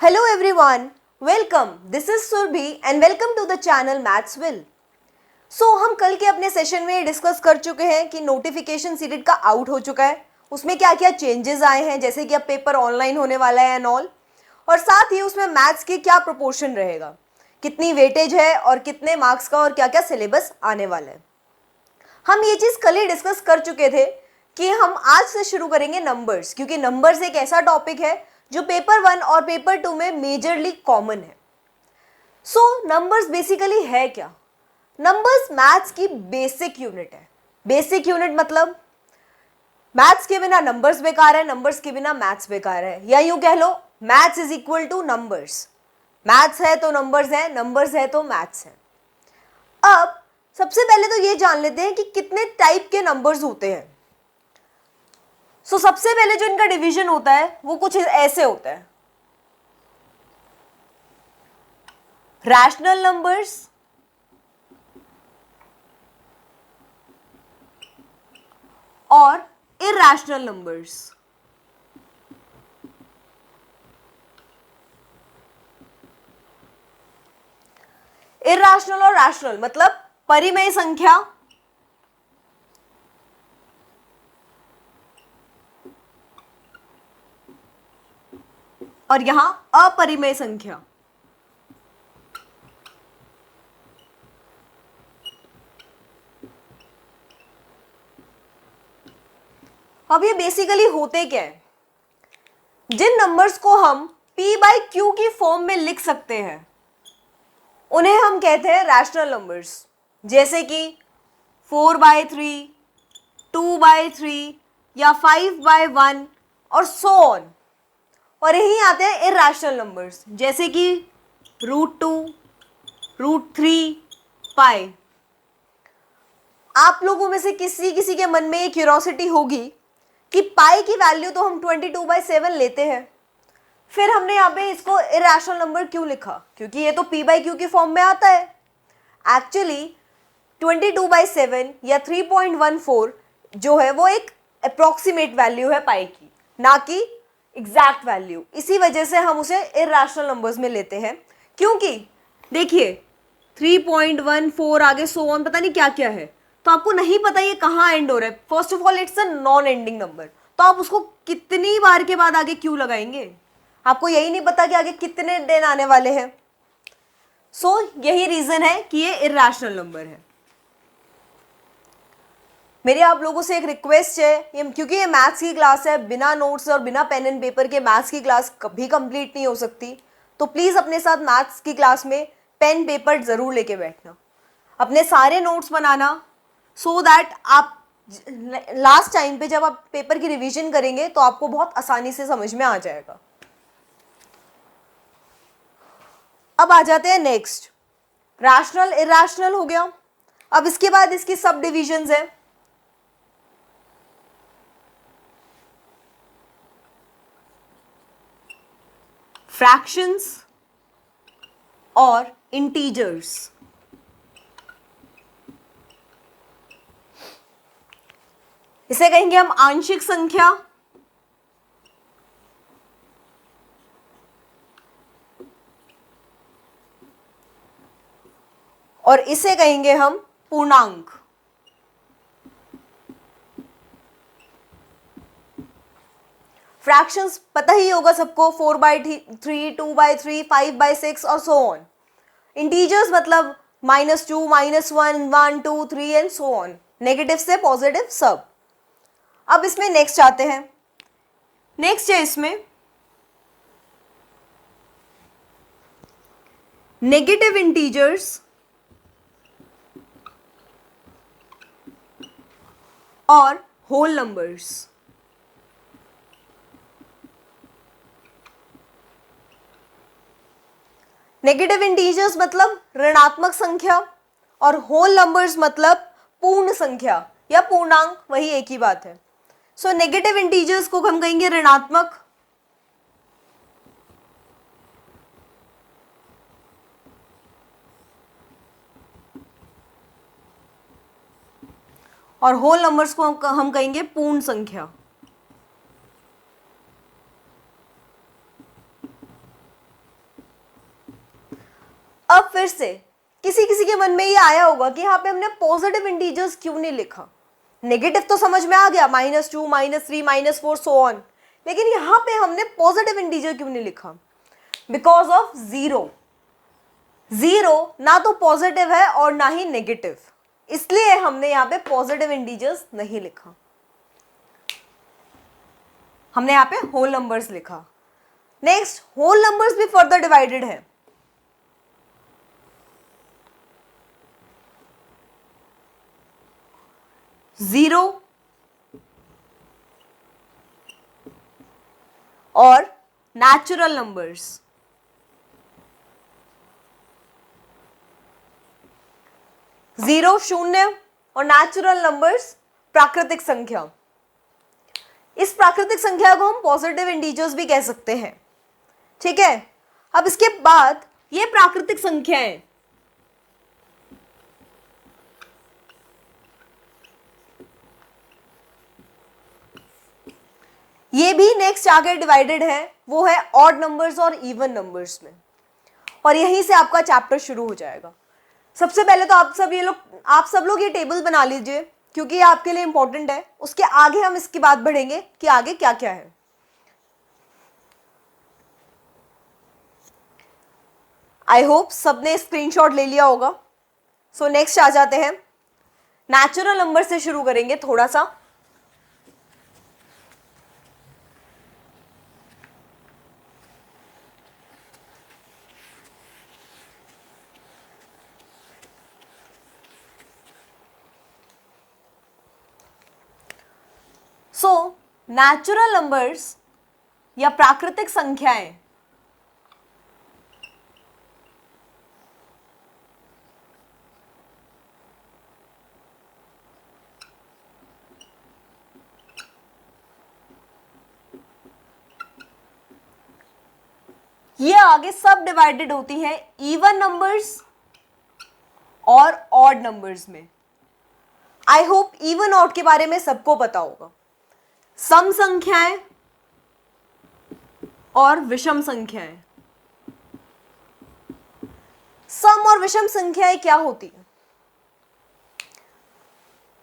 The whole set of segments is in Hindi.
Hello everyone, welcome. This is Surbhi and welcome to the channel Maths Will. हम कल के अपने सेशन में डिस्कस कर चुके हैं कि नोटिफिकेशन सीरीड का आउट हो चुका है, उसमें क्या क्या चेंजेस आए हैं, जैसे कि अब पेपर ऑनलाइन होने वाला है एंड ऑल, और साथ ही उसमें मैथ्स के क्या प्रोपोर्शन रहेगा, कितनी वेटेज है और कितने मार्क्स का और क्या क्या सिलेबस आने वाला है। हम ये चीज़ कल ही डिस्कस कर चुके थे कि हम आज से शुरू करेंगे नंबर्स, क्योंकि नंबर्स एक ऐसा टॉपिक है जो पेपर 1 और पेपर 2 में मेजरली कॉमन है। नंबर्स बेसिकली है क्या? नंबर्स मैथ्स की बेसिक यूनिट है। बेसिक यूनिट मतलब मैथ्स के बिना नंबर्स बेकार है, नंबर्स के बिना मैथ्स बेकार है, या यूं कह लो maths is equal to numbers. Maths है तो नंबर्स है, नंबर्स है तो मैथ्स है। अब सबसे पहले तो ये जान लेते हैं कि कितने टाइप के नंबर्स होते हैं। सबसे पहले जो इनका डिवीजन होता है वो कुछ ऐसे होता है: रैशनल नंबर्स और इरैशनल नंबर्स। इरैशनल और रैशनल मतलब परिमेय संख्या और यहां अपरिमेय संख्या। अब ये बेसिकली होते क्या है? जिन नंबर्स को हम p बाई क्यू की फॉर्म में लिख सकते हैं उन्हें हम कहते हैं रैशनल नंबर्स, जैसे कि 4/3, 2/3 या 5/1 और सो ऑन। और यही आते हैं इरैशनल नंबर्स, जैसे कि √2, √3, पाई। आप लोगों में से किसी किसी के मन में ये क्यूरोसिटी होगी कि पाई की वैल्यू तो हम 22/7 लेते हैं, फिर हमने यहाँ पे इसको इरैशनल नंबर क्यों लिखा? क्योंकि ये तो p बाई क्यू की फॉर्म में आता है। एक्चुअली 22/7 या 3.14 जो है वो एक अप्रॉक्सीमेट वैल्यू है पाई की, ना कि एग्जैक्ट वैल्यू। इसी वजह से हम उसे इरैशनल नंबर्स में लेते हैं, क्योंकि देखिए 3.14 आगे सो ऑन पता नहीं क्या क्या है, तो आपको नहीं पता ये कहाँ एंड हो रहा है। First of all it's a non ending number, तो आप उसको कितनी बार के बाद आगे क्यों लगाएंगे? आपको यही नहीं पता कि आगे कितने दिन आने वाले हैं। यही रीजन है कि ये इरैशनल नंबर है। मेरी आप लोगों से एक रिक्वेस्ट है, क्योंकि ये मैथ्स की क्लास है, बिना नोट्स और बिना पेन एंड पेपर के मैथ्स की क्लास कभी कंप्लीट नहीं हो सकती, तो प्लीज़ अपने साथ मैथ्स की क्लास में पेन पेपर ज़रूर लेके बैठना, अपने सारे नोट्स बनाना, सो दैट आप लास्ट टाइम पे जब आप पेपर की रिवीजन करेंगे तो आपको बहुत आसानी से समझ में आ जाएगा। अब आ जाते हैं नेक्स्ट, रैशनल इरैशनल हो गया। अब इसके बाद इसकी सब डिविजन्स है। फ्रैक्शंस और इंटीजर्स। इसे कहेंगे हम आंशिक संख्या और इसे कहेंगे हम पूर्णांक। फ्रैक्शंस पता ही होगा सबको, 4/3, 2/3, 5/6 और सो ऑन। इंटीजर्स मतलब -2, -1, 1, 2, 3 एंड सो ऑन, नेगेटिव से पॉजिटिव सब। अब इसमें नेक्स्ट आते हैं। नेक्स्ट है इसमें नेगेटिव इंटीजर्स और होल नंबर्स। नेगेटिव इंटीजर्स मतलब ऋणात्मक संख्या और होल नंबर्स मतलब पूर्ण संख्या या पूर्णांक, वही एक ही बात है। नेगेटिव इंटीजर्स को हम कहेंगे ऋणात्मक और होल नंबर्स को हम कहेंगे पूर्ण संख्या। नंबर से किसी किसी के मन में ये आया होगा कि यहाँ पे हमने पॉजिटिव इंटीजर्स क्यों नहीं लिखा। नेगेटिव तो समझ में आ गया, -2, -3, -4 सो ऑन, लेकिन यहाँ पे हमने पॉजिटिव इंटीजर क्यों नहीं लिखा? Because of zero. जीरो ना तो पॉजिटिव है और ना ही नेगेटिव, इसलिए हमने यहाँ पे पॉजिटिव इंटीजर्स नहीं लिखा, हमने यहाँ पे होल नंबर्स लिखा। नेक्स्ट, होल नंबर्स भी फर्दर डिवाइडेड है। जीरो और नेचुरल नंबर्स। जीरो शून्य और नेचुरल नंबर्स प्राकृतिक संख्या। इस प्राकृतिक संख्या को हम पॉजिटिव इंटीजर्स भी कह सकते हैं, ठीक है। अब इसके बाद ये प्राकृतिक संख्याएं ये भी नेक्स्ट आगे डिवाइडेड है, वो है ऑड नंबर्स और इवन नंबर्स में, और यहीं से आपका चैप्टर शुरू हो जाएगा। सबसे पहले तो आप सब लोग ये टेबल बना लीजिए, क्योंकि ये आपके लिए इंपॉर्टेंट है। उसके आगे हम इसकी बात बढ़ेंगे कि आगे क्या क्या है। आई होप सबने स्क्रीनशॉट ले लिया होगा। सो नेक्स्ट आ जाते हैं, नेचुरल नंबर से शुरू करेंगे थोड़ा सा। सो नेचुरल नंबर्स या प्राकृतिक संख्याएं ये आगे सब डिवाइडेड होती हैं इवन नंबर्स और ऑड नंबर्स में। आई होप इवन ऑड के बारे में सबको पता होगा। सम संख्याएं और विषम संख्याएं। सम और विषम संख्याएं क्या होती है?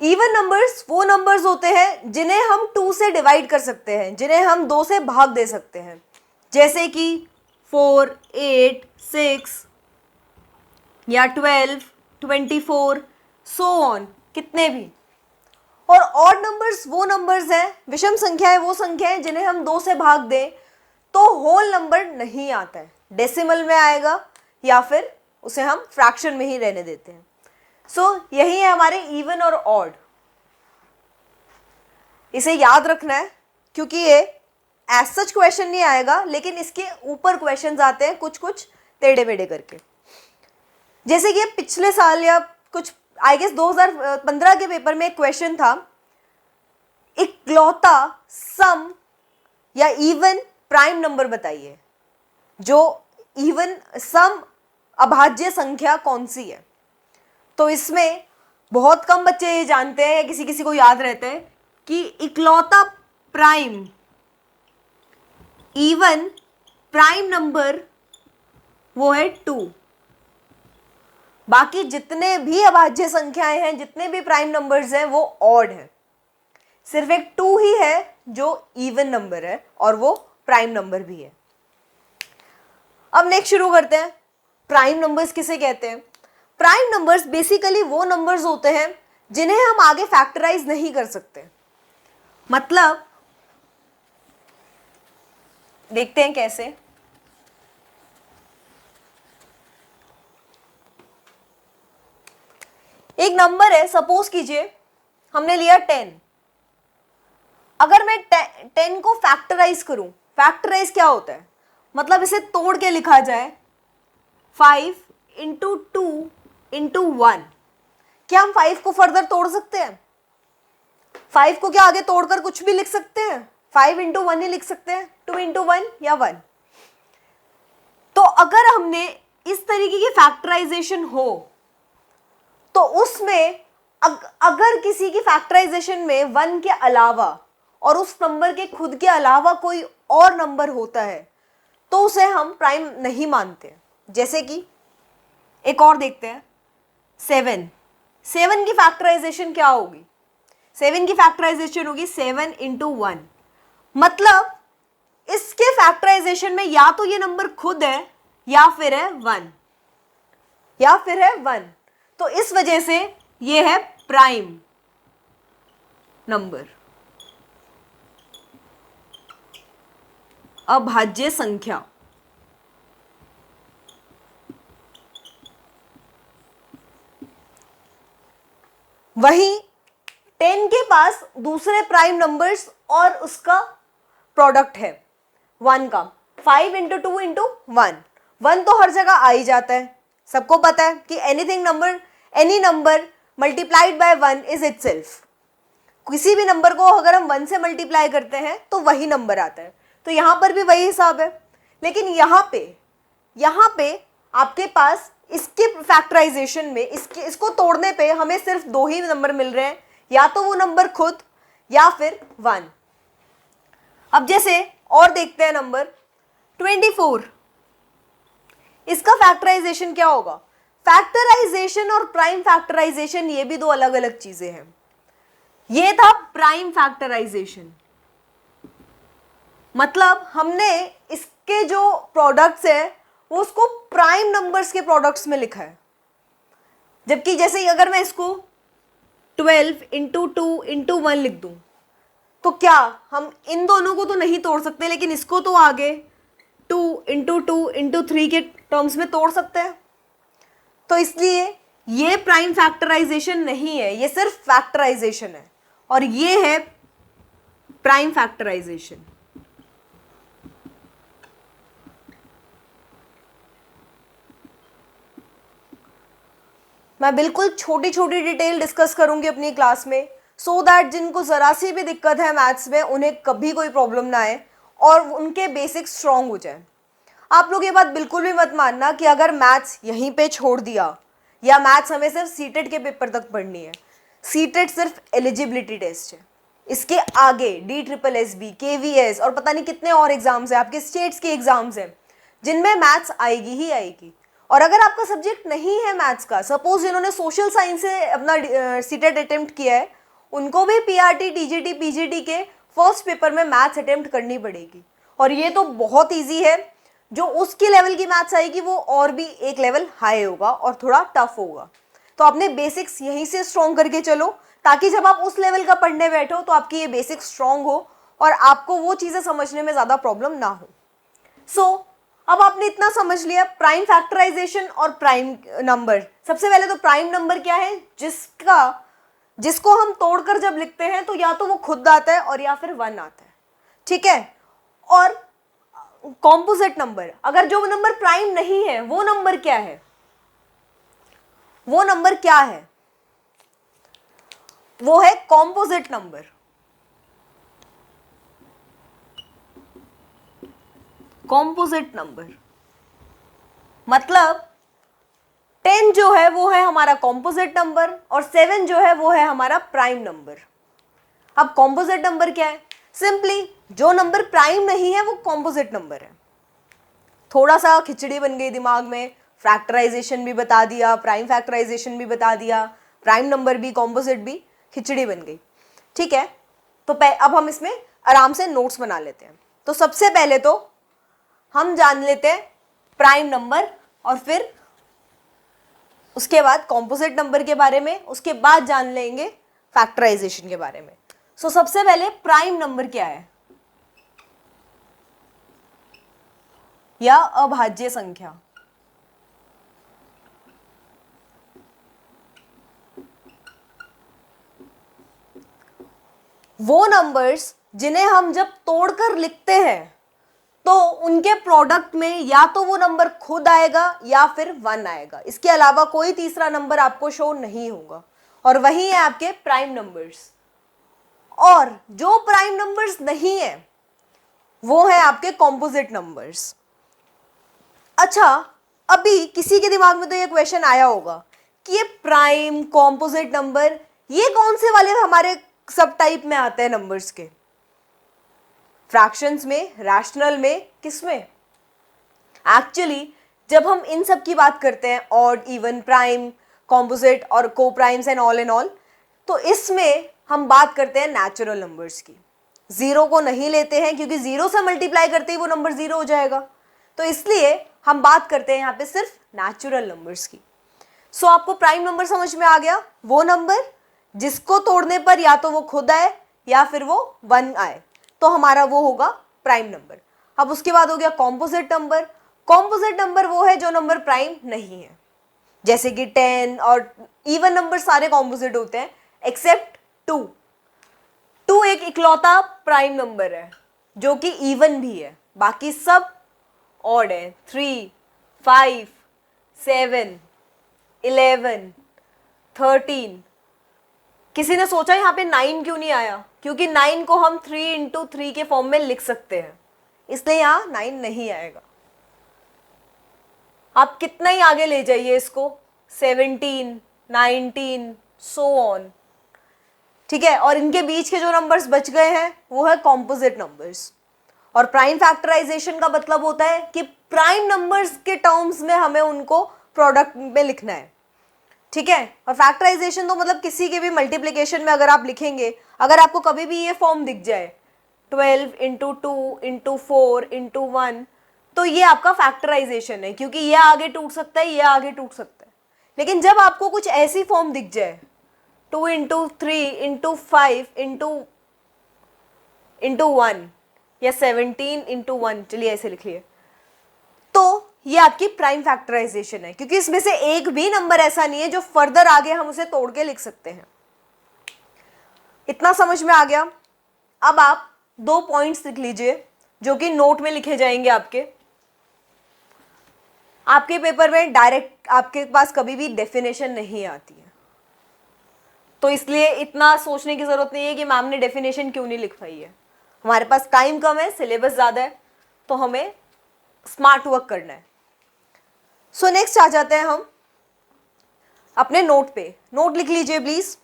इवन नंबर्स वो नंबर्स होते हैं जिन्हें हम 2 से डिवाइड कर सकते हैं, जिन्हें हम 2 से भाग दे सकते हैं, जैसे कि 4, 8, 6 या 12, 24 सो ऑन, कितने भी। और ऑड नंबर्स वो नंबर्स हैं, विषम संख्याएं वो संख्याएं जिन्हें हम 2 से भाग दें तो होल नंबर नहीं आता है, डेसिमल में आएगा या फिर उसे हम फ्रैक्शन में ही रहने देते हैं। सो यही है हमारे इवन और ऑड। इसे याद रखना है, क्योंकि ये एज सच क्वेश्चन नहीं आएगा, लेकिन इसके ऊपर क्वेश्चंस आते हैं कुछ कुछ टेढ़े मेढ़े करके। जैसे कि पिछले साल या कुछ आई गेस 2015 के पेपर में एक क्वेश्चन था, इकलौता सम या इवन प्राइम नंबर बताइए, जो इवन सम अभाज्य संख्या कौन सी है। तो इसमें बहुत कम बच्चे ये जानते हैं, किसी किसी को याद रहते हैं कि इकलौता प्राइम इवन प्राइम नंबर वो है 2। बाकी जितने भी अभाज्य संख्याएं हैं, जितने भी प्राइम नंबर्स हैं, वो ऑड है। सिर्फ एक 2 ही है जो इवन नंबर है और वो प्राइम नंबर भी है। अब नेक्स्ट शुरू करते हैं, प्राइम नंबर्स किसे कहते हैं। प्राइम नंबर्स बेसिकली वो नंबर्स होते हैं जिन्हें हम आगे फैक्टराइज नहीं कर सकते। मतलब देखते हैं कैसे। एक नंबर है, सपोज कीजिए हमने लिया 10। अगर मैं 10 को फैक्टराइज करूं, फैक्टराइज क्या होता है, मतलब इसे तोड़ के लिखा जाए 5 इंटू 2 इंटू 1। क्या हम 5 को फर्दर तोड़ सकते हैं? 5 को क्या आगे तोड़कर कुछ भी लिख सकते हैं? 5 इंटू 1 ही लिख सकते हैं, 2 इंटू 1 या 1। तो अगर हमने इस तरीके की फैक्टराइजेशन हो तो उसमें अगर किसी की फैक्टराइजेशन में 1 के अलावा और उस नंबर के खुद के अलावा कोई और नंबर होता है तो उसे हम प्राइम नहीं मानते। जैसे कि एक और देखते हैं, 7। 7 की फैक्टराइजेशन क्या होगी? 7 की फैक्टराइजेशन होगी 7 इंटू 1। मतलब इसके फैक्टराइजेशन में या तो ये नंबर खुद है या फिर है 1, या फिर है 1। तो इस वजह से ये है प्राइम नंबर, अभाज्य संख्या। वहीं 10 के पास दूसरे प्राइम नंबर्स और उसका प्रोडक्ट है 1 का। 5 इंटू 2 इंटू 1, 1 तो हर जगह आ ही जाता है, सबको पता है कि any number multiplied by 1 is itself. किसी भी नंबर को अगर हम 1 से मल्टीप्लाई करते हैं तो वही नंबर आता है। तो यहां पर भी वही हिसाब है, लेकिन यहां पे आपके पास इसके फैक्टराइजेशन में इसको तोड़ने पे हमें सिर्फ 2 ही नंबर मिल रहे हैं, या तो वो नंबर खुद या फिर 1। अब जैसे और देखते हैं नंबर 24। इसका फैक्टराइजेशन क्या होगा? फैक्टराइजेशन और प्राइम फैक्टराइजेशन ये भी दो अलग अलग चीजें हैं। ये था प्राइम फैक्टराइजेशन, मतलब हमने इसके जो प्रोडक्ट्स है वो उसको प्राइम नंबर्स के प्रोडक्ट्स में लिखा है। जबकि जैसे अगर मैं इसको 12 इंटू 2 इंटू 1 लिख दूं तो क्या हम इन दोनों को तो नहीं तोड़ सकते, लेकिन इसको तो आगे 2 इंटू 2 इंटू 3 के टर्म्स में तोड़ सकते हैं। तो इसलिए ये प्राइम फैक्टराइजेशन नहीं है, ये सिर्फ फैक्टराइजेशन है, और ये है प्राइम फैक्टराइजेशन। मैं बिल्कुल छोटी छोटी डिटेल डिस्कस करूंगी अपनी क्लास में, सो दैट जिनको ज़रा सी भी दिक्कत है मैथ्स में उन्हें कभी कोई प्रॉब्लम ना आए और उनके बेसिक्स स्ट्रांग हो जाए। आप लोग ये बात बिल्कुल भी मत मानना कि अगर मैथ्स यहीं पे छोड़ दिया या मैथ्स हमें सिर्फ सीटेट के पेपर तक पढ़नी है। सीटेट सिर्फ एलिजिबिलिटी टेस्ट है, इसके आगे DSSB, KVS और पता नहीं कितने और एग्जाम्स हैं, आपके स्टेट्स के एग्जाम्स हैं जिनमें मैथ्स आएगी ही आएगी। और अगर आपका सब्जेक्ट नहीं है मैथ्स का, सपोज जिन्होंने सोशल साइंस से अपना सीटेट अटेम्प्ट किया है, उनको भी PRT, TGT, PGT के फर्स्ट पेपर में मैथ्स अटेम्प्ट करनी पड़ेगी। और ये तो बहुत ईजी है, जो उसकी लेवल की मैथ्स आएगी वो और भी एक लेवल हाई होगा और थोड़ा टफ होगा। तो अपने बेसिक्स यहीं से स्ट्रॉन्ग करके चलो, ताकि जब आप उस लेवल का पढ़ने बैठो तो आपकी ये बेसिक्स स्ट्रॉन्ग हो और आपको वो चीज़ें समझने में ज़्यादा प्रॉब्लम ना हो। सो अब आपने इतना समझ लिया प्राइम फैक्टराइजेशन और प्राइम नंबर। सबसे पहले तो प्राइम नंबर क्या है? जिसको हम तोड़कर जब लिखते हैं तो या तो वो खुद आता है और या फिर 1 आता है, ठीक है। और कॉम्पोजिट नंबर, अगर जो नंबर प्राइम नहीं है वो नंबर क्या है? वो नंबर क्या है? वो है कॉम्पोजिट नंबर। कॉम्पोजिट नंबर मतलब 10 जो है वो है हमारा कॉम्पोजिट नंबर और 7 जो है वो है हमारा प्राइम नंबर। अब कॉम्पोजिट नंबर क्या है? सिंपली जो नंबर प्राइम नहीं है वो कॉम्पोजिट नंबर है। थोड़ा सा खिचड़ी बन गई दिमाग में, फैक्टराइजेशन भी बता दिया, प्राइम फैक्टराइजेशन भी बता दिया, प्राइम नंबर भी, कॉम्पोजिट भी, खिचड़ी बन गई, ठीक है। तो अब हम इसमें आराम से नोट्स बना लेते हैं। तो सबसे पहले तो हम जान लेते हैं प्राइम नंबर और फिर उसके बाद कॉम्पोजिट नंबर के बारे में, उसके बाद जान लेंगे फैक्टराइजेशन के बारे में। सो सबसे पहले प्राइम नंबर क्या है या अभाज्य संख्या? वो नंबर्स जिन्हें हम जब तोड़कर लिखते हैं तो उनके प्रोडक्ट में या तो वो नंबर खुद आएगा या फिर 1 आएगा, इसके अलावा कोई तीसरा नंबर आपको शो नहीं होगा, और वही है आपके प्राइम नंबर्स। और जो प्राइम नंबर्स नहीं है वो है आपके कॉम्पोजिट नंबर्स। अच्छा, अभी किसी के दिमाग में तो ये क्वेश्चन आया होगा कि ये प्राइम, कॉम्पोजिट नंबर, ये कौन से वाले हमारे सब टाइप में आते हैं नंबर्स के? फ्रैक्शंस में, रैशनल में, किस में? एक्चुअली जब हम इन सब की बात करते हैं, ऑड, इवन, प्राइम, कॉम्पोजिट और को primes and all and all, तो इसमें हम बात करते हैं नेचुरल नंबर्स की। जीरो को नहीं लेते हैं क्योंकि जीरो से मल्टीप्लाई करते ही वो नंबर जीरो हो जाएगा, तो इसलिए हम बात करते हैं यहाँ पे सिर्फ नेचुरल नंबर्स की। सो आपको प्राइम नंबर समझ में आ गया, वो नंबर जिसको तोड़ने पर या तो वो खुद आए या फिर वो 1 आए, तो हमारा वो होगा प्राइम नंबर। अब उसके बाद हो गया कॉम्पोजिट नंबर। कॉम्पोजिट नंबर वो है जो नंबर प्राइम नहीं है, जैसे कि 10 और इवन नंबर सारे कॉम्पोजिट होते हैं एक्सेप्ट 2। 2 एक इकलौता प्राइम नंबर है जो कि इवन भी है, बाकी सब ऑड है। 3, 5, 7, 11, 13। किसी ने सोचा यहाँ पे 9 क्यों नहीं आया? क्योंकि 9 को हम 3 इंटू 3 के फॉर्म में लिख सकते हैं, इसलिए यहाँ 9 नहीं आएगा। आप कितना ही आगे ले जाइए इसको, 17, 19 सो ऑन, ठीक है। और इनके बीच के जो नंबर्स बच गए हैं वो है कॉम्पोजिट नंबर्स। और प्राइम फैक्टराइजेशन का मतलब होता है कि प्राइम नंबर्स के टर्म्स में हमें उनको प्रोडक्ट में लिखना है, ठीक है। और फैक्टराइजेशन तो मतलब किसी के भी मल्टीप्लिकेशन में अगर आप लिखेंगे, अगर आपको कभी भी ये फॉर्म दिख जाए 12 इंटू 2 इंटू 4 इंटू 1, तो ये आपका फैक्टराइजेशन है, क्योंकि ये आगे टूट सकता है, ये आगे टूट सकता है। लेकिन जब आपको कुछ ऐसी फॉर्म दिख जाए 2 इंटू 3 इंटू 5 इंटू 1 या 17 इंटू 1, चलिए ऐसे लिख लिए, तो ये आपकी प्राइम फैक्टराइजेशन है, क्योंकि इसमें से एक भी नंबर ऐसा नहीं है जो फर्दर आगे हम उसे तोड़ के लिख सकते हैं। इतना समझ में आ गया? अब आप 2 पॉइंट्स लिख लीजिए जो कि नोट में लिखे जाएंगे आपके पेपर में। डायरेक्ट आपके पास कभी भी डेफिनेशन नहीं आती है, तो इसलिए इतना सोचने की जरूरत नहीं है कि मैम ने डेफिनेशन क्यों नहीं लिख पाई है। हमारे पास टाइम कम है, सिलेबस ज़्यादा है, तो हमें स्मार्ट वर्क करना है। सो नेक्स्ट आ जाते हैं हम अपने नोट पे। नोट लिख लीजिए प्लीज।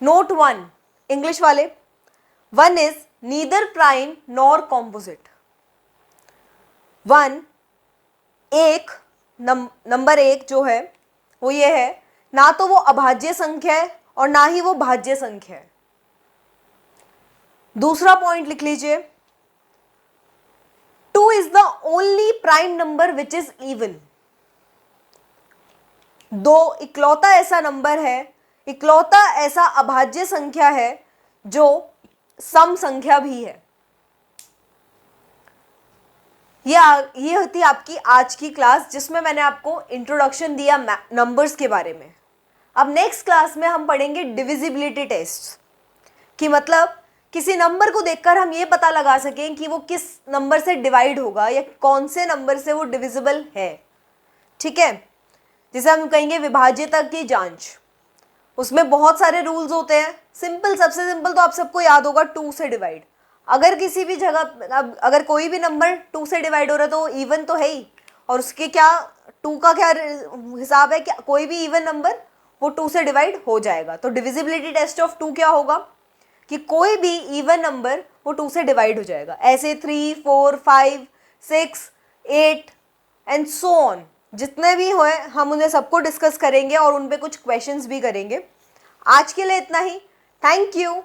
नोट 1, इंग्लिश वाले, 1 is neither prime nor composite. 1 number 1 जो है वो ये है, ना तो वो अभाज्य संख्या है और ना ही वो भाज्य संख्या है। दूसरा पॉइंट लिख लीजिए, 2 is the only prime number which is even. 2 इकलौता ऐसा नंबर है, इकलौता ऐसा अभाज्य संख्या है जो सम संख्या भी है। ये होती आपकी आज की क्लास, जिसमें मैंने आपको इंट्रोडक्शन दिया नंबर्स के बारे में। अब नेक्स्ट क्लास में हम पढ़ेंगे डिविजिबिलिटी टेस्ट, कि मतलब किसी नंबर को देखकर हम ये पता लगा सकें कि वो किस नंबर से डिवाइड होगा या कौन से नंबर से वो डिविजिबल है, ठीक है। जिसे हम कहेंगे विभाज्यता की जांच। उसमें बहुत सारे रूल्स होते हैं। सिंपल, सबसे सिंपल तो आप सबको याद होगा 2 से डिवाइड। अगर किसी भी जगह अगर कोई भी नंबर 2 से डिवाइड हो रहा है तो इवन तो है ही, और उसके क्या 2 का क्या हिसाब है, क्या कोई भी इवन नंबर वो 2 से डिवाइड हो जाएगा। तो डिविजिबिलिटी टेस्ट ऑफ 2 क्या होगा कि कोई भी इवन नंबर वो 2 से डिवाइड हो जाएगा। ऐसे 3, 4, 5, 6, 8 एंड सो ऑन, जितने भी हों हम उन्हें सबको डिस्कस करेंगे और उन पे कुछ क्वेश्चंस भी करेंगे। आज के लिए इतना ही। Thank you.